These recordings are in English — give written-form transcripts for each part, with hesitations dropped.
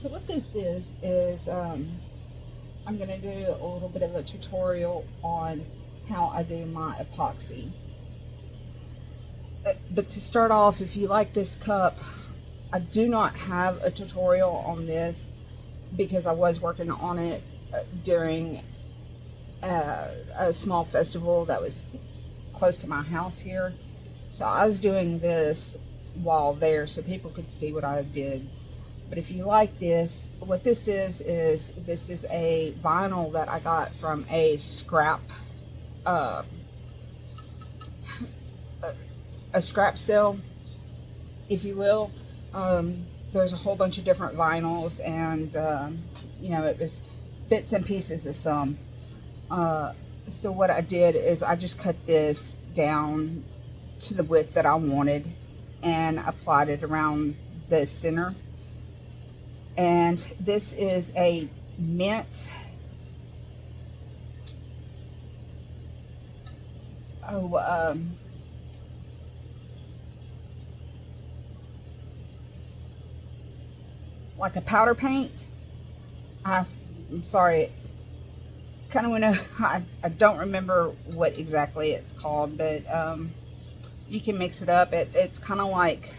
So what this is I'm going to do a little bit of a tutorial on how I do my epoxy. But to start off, if you like this cup, I do not have a tutorial on this because I was working on it during a small festival that was close to my house here. So I was doing this while there so people could see what I did. But if you like this, what this is this is a vinyl that I got from a scrap a scrap sale, if you will. There's a whole bunch of different vinyls, and you know, it was bits and pieces of some. So what I did is I just cut this down to the width that I wanted and applied it around the center. And this is a mint, like a powder paint. I'm sorry, kind of went I don't remember what exactly it's called, but you can mix it up. It's kind of like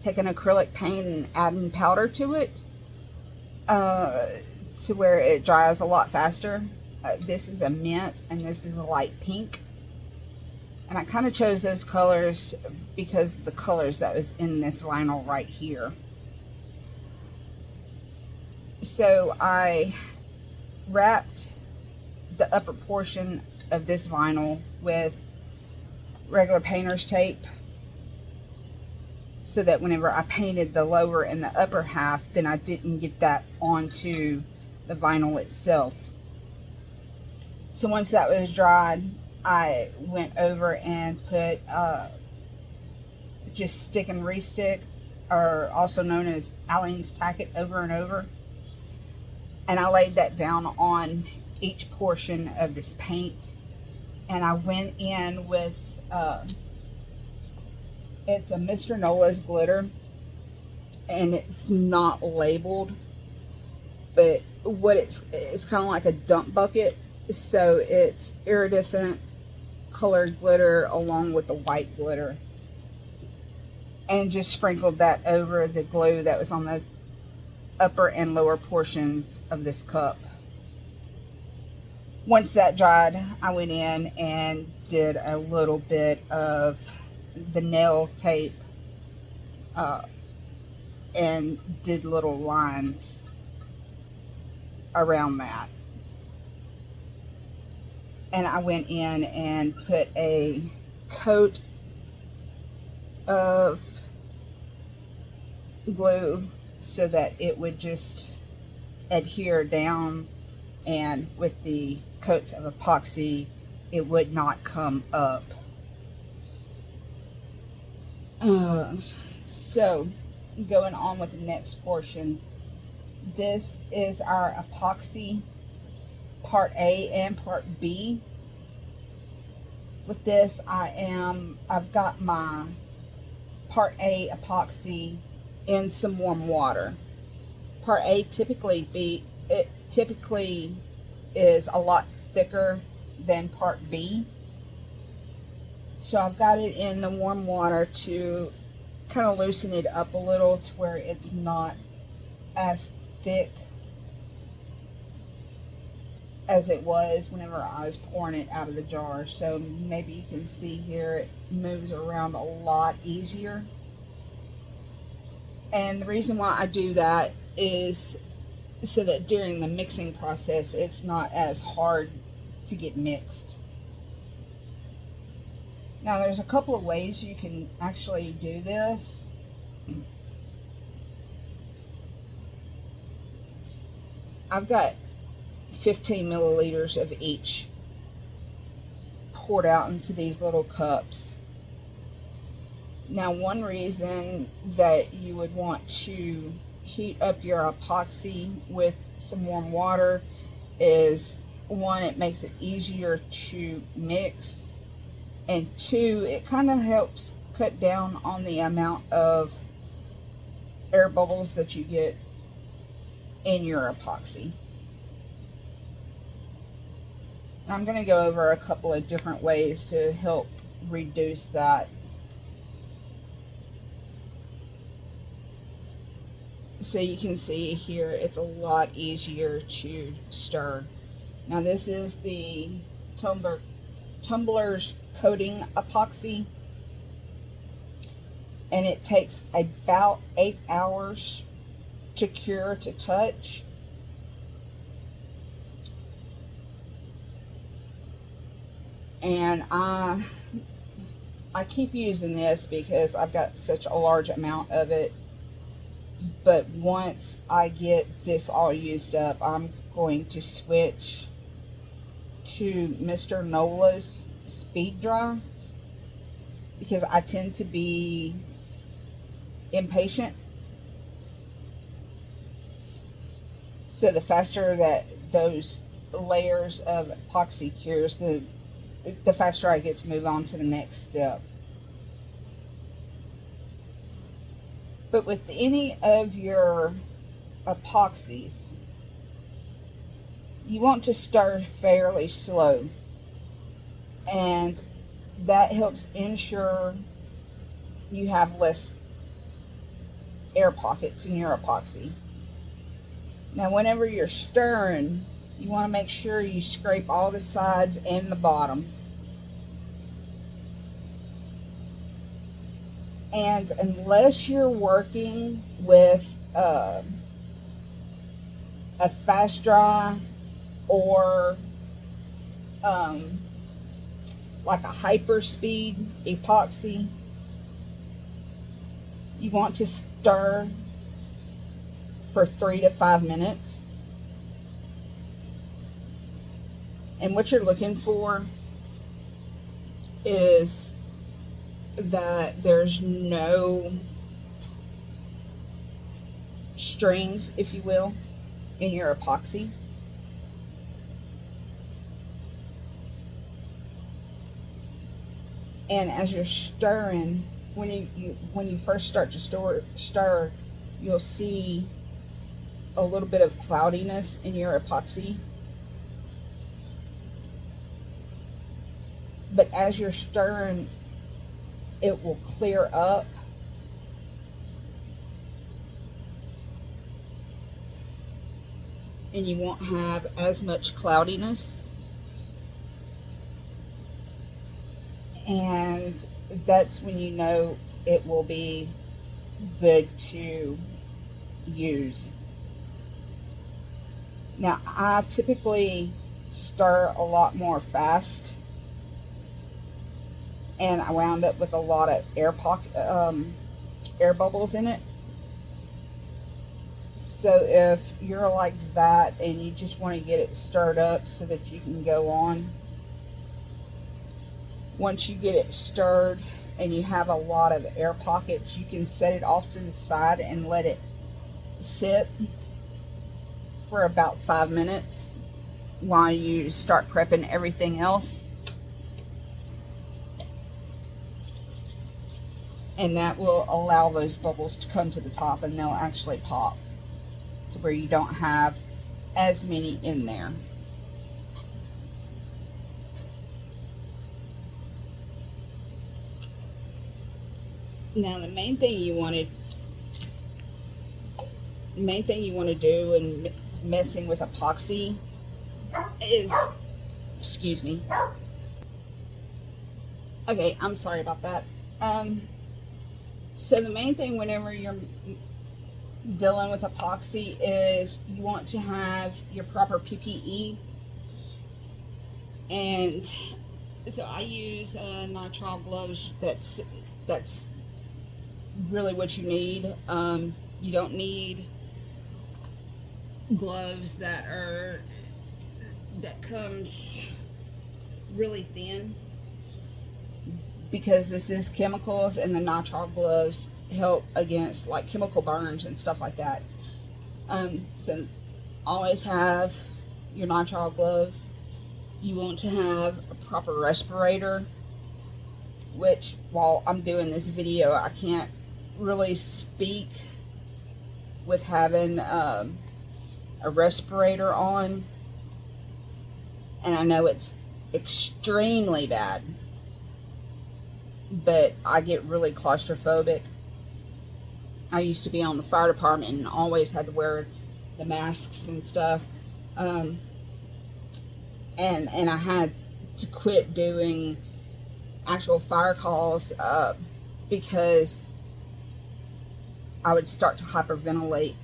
taking acrylic paint and adding powder to it to where it dries a lot faster. This is a mint and this is a light pink, and I kind of chose those colors because the colors that was in this vinyl right here. So I wrapped the upper portion of this vinyl with regular painter's tape, so that whenever I painted the lower and the upper half, then I didn't get that onto the vinyl itself. So once that was dried, I went over and put just stick and re-stick, or also known as Allen's tack it, over and over. And I laid that down on each portion of this paint. And I went in with, it's a Mr. Nola's glitter, and it's not labeled, but what it's kind of like a dump bucket. So it's iridescent colored glitter along with the white glitter, and just sprinkled that over the glue that was on the upper and lower portions of this cup. Once that dried, I went in and did a little bit of the nail tape and did little lines around that. And I went in and put a coat of glue so that it would just adhere down, and with the coats of epoxy it would not come up. So going on with the next portion, this is our epoxy part A and part B. With this, I've got my part A epoxy in some warm water. Part A typically is a lot thicker than part B. So I've got it in the warm water to kind of loosen it up a little to where it's not as thick as it was whenever I was pouring it out of the jar. So maybe you can see here it moves around a lot easier. And the reason why I do that is so that during the mixing process it's not as hard to get mixed. Now there's a couple of ways you can actually do this. I've got 15 milliliters of each poured out into these little cups. Now, one reason that you would want to heat up your epoxy with some warm water is, one, it makes it easier to mix, and two, it kind of helps cut down on the amount of air bubbles that you get in your epoxy. I'm going to go over a couple of different ways to help reduce that. So you can see here, it's a lot easier to stir. Now this is the tumbler's coating epoxy, and it takes about 8 hours to cure to touch. And I keep using this because I've got such a large amount of it. But once I get this all used up, I'm going to switch to Mr. Nola's Speed Dry, because I tend to be impatient. So the faster that those layers of epoxy cures, the faster I get to move on to the next step. But with any of your epoxies, you want to stir fairly slow, and that helps ensure you have less air pockets in your epoxy. Now whenever you're stirring, you want to make sure you scrape all the sides and the bottom. And unless you're working with a fast dry or like a hyper speed epoxy, you want to stir for 3 to 5 minutes. And what you're looking for is that there's no strings, if you will, in your epoxy. And as you're stirring, when you first start to stir, you'll see a little bit of cloudiness in your epoxy. But as you're stirring, it will clear up. And you won't have as much cloudiness. And that's when you know it will be good to use. Now, I typically stir a lot more fast, and I wound up with a lot of air bubbles in it. So if you're like that and you just want to get it stirred up so that you can go on, once you get it stirred and you have a lot of air pockets, you can set it off to the side and let it sit for about 5 minutes while you start prepping everything else. And that will allow those bubbles to come to the top, and they'll actually pop to where you don't have as many in there. Now the main thing you want to do in messing with epoxy is, excuse me. Okay, I'm sorry about that. So the main thing whenever you're dealing with epoxy is you want to have your proper PPE. And so I use nitrile gloves. That's really what you need. You don't need gloves that comes really thin, because this is chemicals, and the nitrile gloves help against like chemical burns and stuff like that. So always have your nitrile gloves. You want to have a proper respirator, which while I'm doing this video, I can't really speak with having a respirator on, and I know it's extremely bad, but I get really claustrophobic. I used to be on the fire department and always had to wear the masks and stuff. Um, and I had to quit doing actual fire calls because I would start to hyperventilate.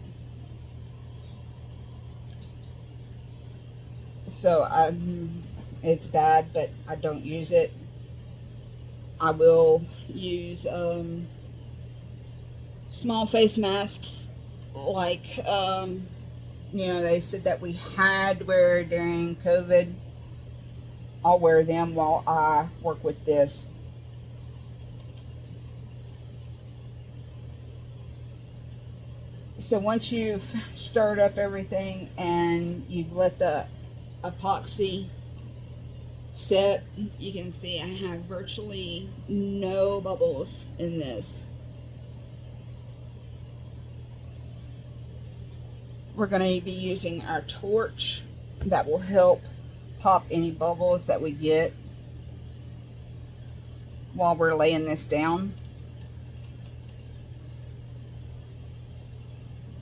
So it's bad, but I don't use it. I will use small face masks, like they said that we had to wear during COVID. I'll wear them while I work with this. So once you've stirred up everything and you've let the epoxy set, you can see I have virtually no bubbles in this. We're going to be using our torch that will help pop any bubbles that we get while we're laying this down.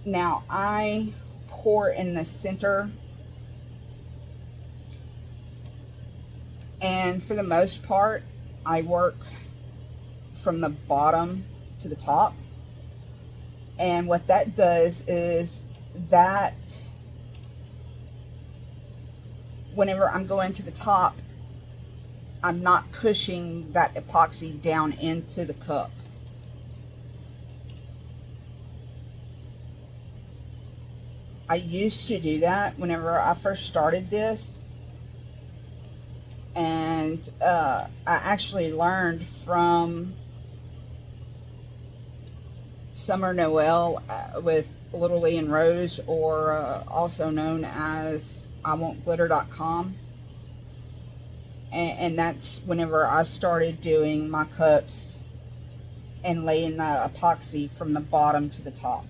Now I pour in the center, and for the most part I work from the bottom to the top, and what that does is that whenever I'm going to the top, I'm not pushing that epoxy down into the cup. I used to do that whenever I first started this, and I actually learned from Summer Noel with Little Lee and Rose, or also known as IWantGlitter.com. And that's whenever I started doing my cups and laying the epoxy from the bottom to the top.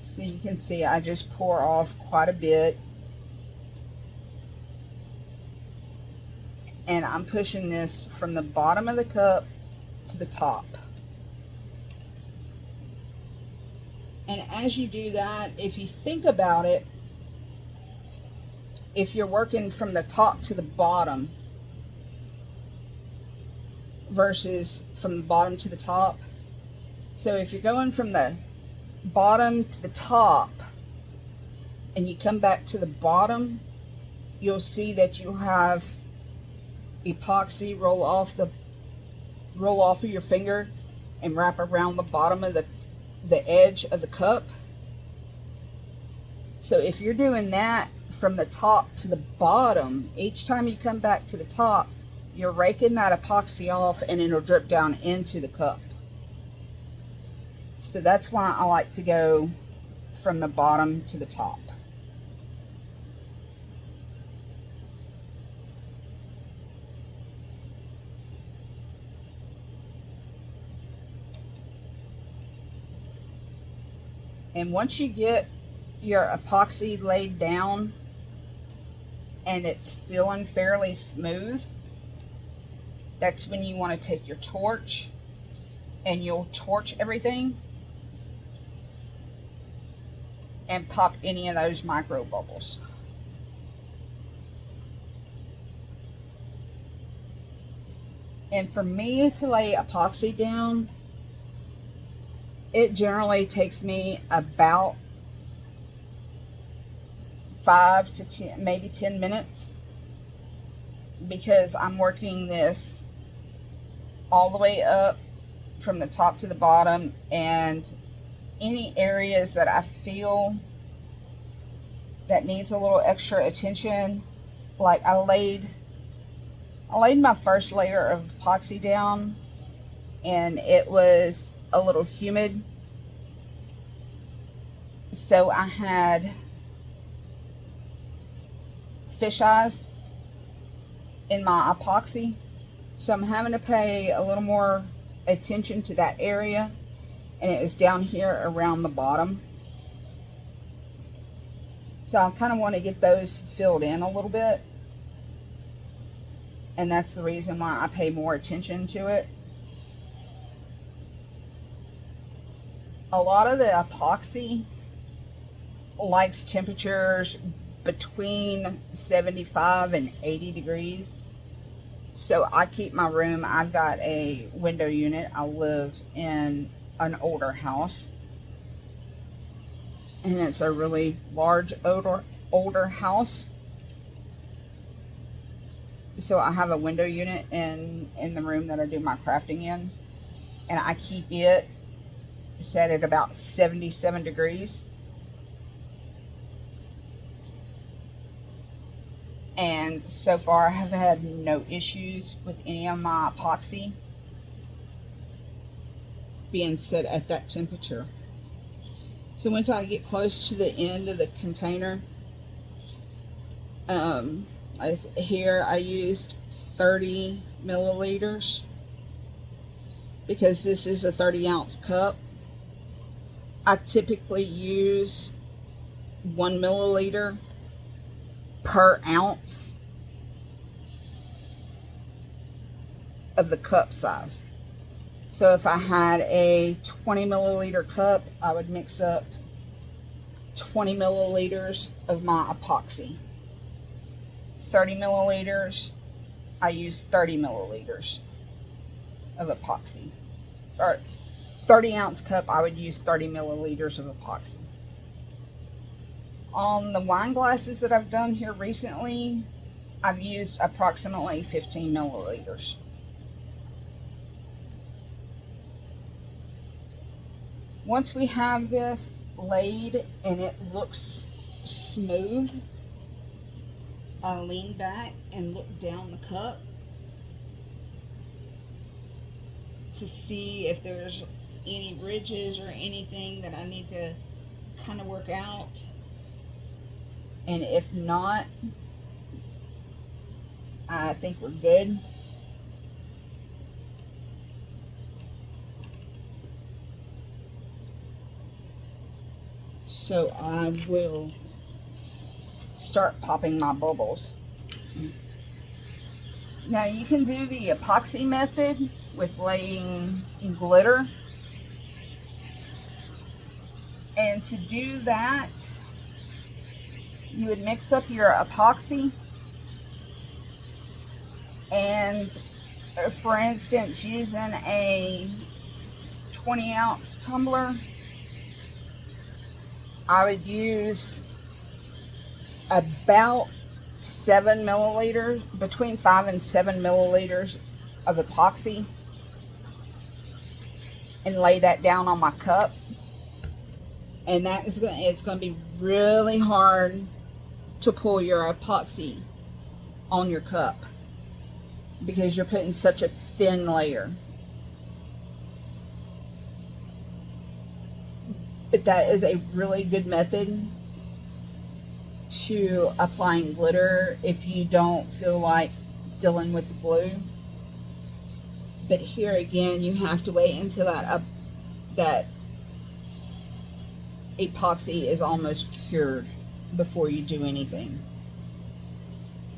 So you can see I just pour off quite a bit, and I'm pushing this from the bottom of the cup to the top. And as you do that, if you think about it, if you're working from the top to the bottom versus from the bottom to the top, so if you're going from the bottom to the top and you come back to the bottom, you'll see that you have epoxy roll off of your finger and wrap around the bottom of the edge of the cup. So if you're doing that from the top to the bottom, each time you come back to the top, you're raking that epoxy off and it'll drip down into the cup. So that's why I like to go from the bottom to the top. And once you get your epoxy laid down and it's feeling fairly smooth, that's when you want to take your torch and you'll torch everything and pop any of those micro bubbles. And for me to lay epoxy down, it generally takes me about 5 to 10, maybe 10 minutes, because I'm working this all the way up from the top to the bottom, and any areas that I feel that needs a little extra attention, like I laid my first layer of epoxy down and it was a little humid, so I had fish eyes in my epoxy, so I'm having to pay a little more attention to that area, and it was down here around the bottom. So I kind of want to get those filled in a little bit, and that's the reason why I pay more attention to it. A lot of the epoxy likes temperatures between 75 and 80 degrees. So I keep my room, I've got a window unit. I live in an older house, and it's a really large older house. So I have a window unit in the room that I do my crafting in, and I keep it set at about 77 degrees. And so far I have had no issues with any of my epoxy being set at that temperature. So once I get close to the end of the container, here I used 30 milliliters because this is a 30-ounce cup. I typically use 1 milliliter per ounce of the cup size. So if I had a 20 milliliter cup, I would mix up 20 milliliters of my epoxy. 30 milliliters, I use 30 milliliters of epoxy. Or 30-ounce cup, I would use 30 milliliters of epoxy. On the wine glasses that I've done here recently, I've used approximately 15 milliliters. Once we have this laid and it looks smooth, I lean back and look down the cup to see if there's any ridges or anything that I need to kind of work out. And if not, I think we're good. So I will start popping my bubbles. Now you can do the epoxy method with laying glitter. And to do that, you would mix up your epoxy, and for instance, using a 20-ounce tumbler, I would use about 7 milliliters, between 5 and 7 milliliters of epoxy, and lay that down on my cup. And that is it's going to be really hard to pull your epoxy on your cup because you're putting such a thin layer. But that is a really good method to applying glitter if you don't feel like dealing with the glue. But here again, you have to wait until that epoxy is almost cured before you do anything.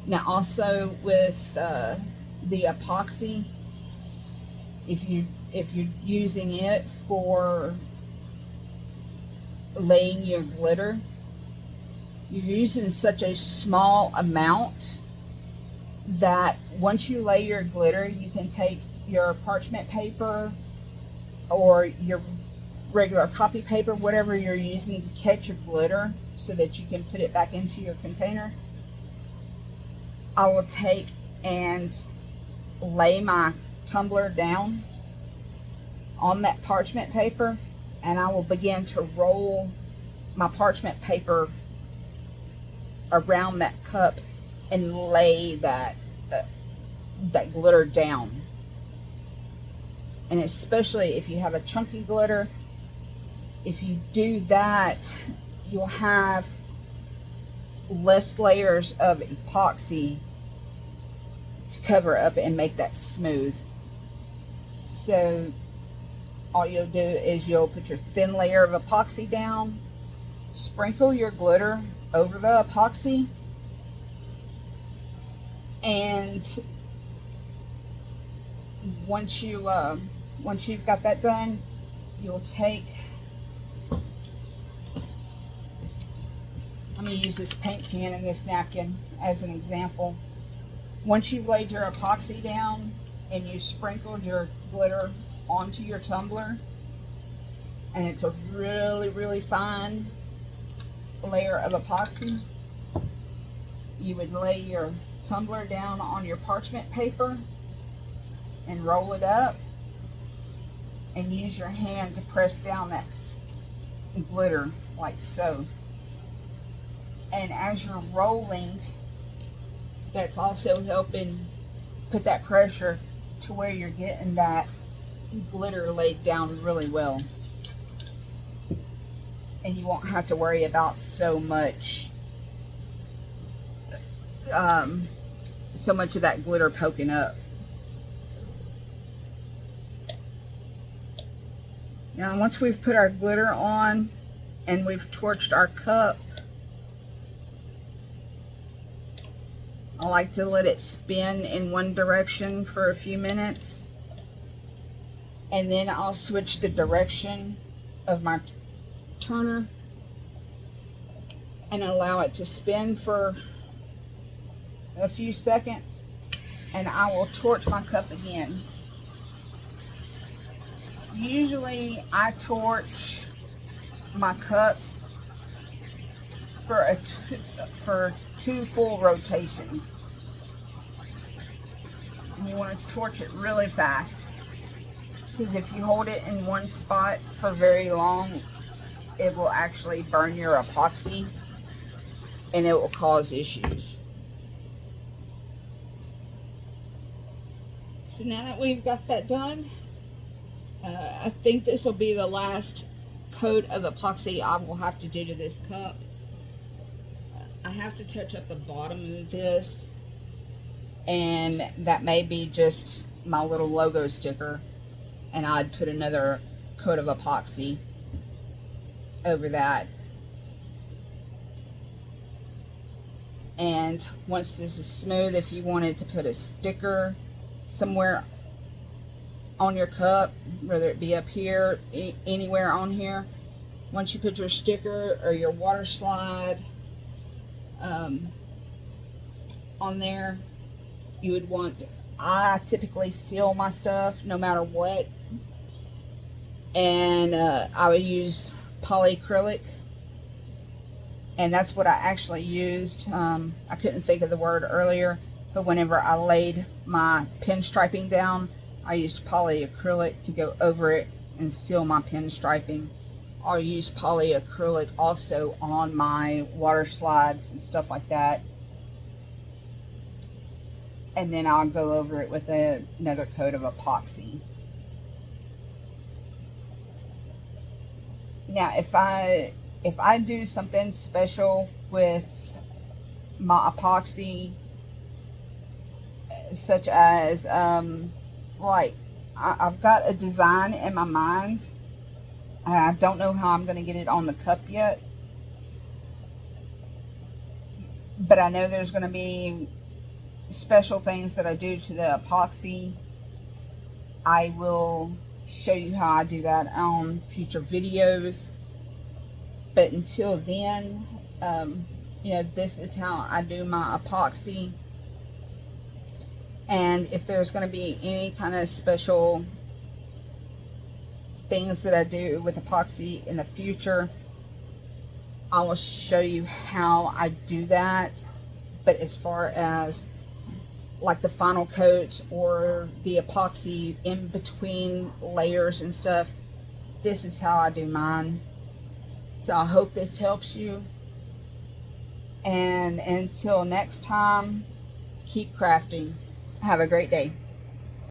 Now also with the epoxy, if you're using it for laying your glitter, you're using such a small amount that once you lay your glitter, you can take your parchment paper or your regular copy paper, whatever you're using to catch your glitter so that you can put it back into your container. I will take and lay my tumbler down on that parchment paper, and I will begin to roll my parchment paper around that cup and lay that glitter down. And especially if you have a chunky glitter, if you do that, you'll have less layers of epoxy to cover up and make that smooth. So all you'll do is you'll put your thin layer of epoxy down, sprinkle your glitter over the epoxy, and once you've got that done, you'll take, I'm going to use this paint can and this napkin as an example. Once you've laid your epoxy down and you sprinkled your glitter onto your tumbler, and it's a really, really fine layer of epoxy, you would lay your tumbler down on your parchment paper and roll it up, and use your hand to press down that glitter like so. And as you're rolling, that's also helping put that pressure to where you're getting that glitter laid down really well. And you won't have to worry about so much of that glitter poking up. Now, once we've put our glitter on and we've torched our cup, I like to let it spin in one direction for a few minutes, and then I'll switch the direction of my turner and allow it to spin for a few seconds, and I will torch my cup again. Usually I torch my cups for two full rotations. And you want to torch it really fast, because if you hold it in one spot for very long, it will actually burn your epoxy and it will cause issues. So now that we've got that done, I think this will be the last coat of epoxy I will have to do to this cup. I have to touch up the bottom of this, and that may be just my little logo sticker, and I'd put another coat of epoxy over that. And once this is smooth, if you wanted to put a sticker somewhere on your cup, whether it be up here, anywhere on here, once you put your sticker or your water slide on there, you would want, I typically seal my stuff no matter what, and I would use polyacrylic, and that's what I actually used. I couldn't think of the word earlier, but whenever I laid my pinstriping down, I used polyacrylic to go over it and seal my pinstriping. I'll use polyacrylic also on my water slides and stuff like that. And then I'll go over it with another coat of epoxy. Now, if I do something special with my epoxy, such as like I've got a design in my mind, and I don't know how I'm going to get it on the cup yet, but I know there's going to be special things that I do to the epoxy. I will show you how I do that on future videos, but until then, you know, this is how I do my epoxy. And if there's going to be any kind of special things that I do with epoxy in the future, I will show you how I do that. But as far as like the final coats or the epoxy in between layers and stuff, this is how I do mine. So I hope this helps you, and until next time, keep crafting. Have a great day.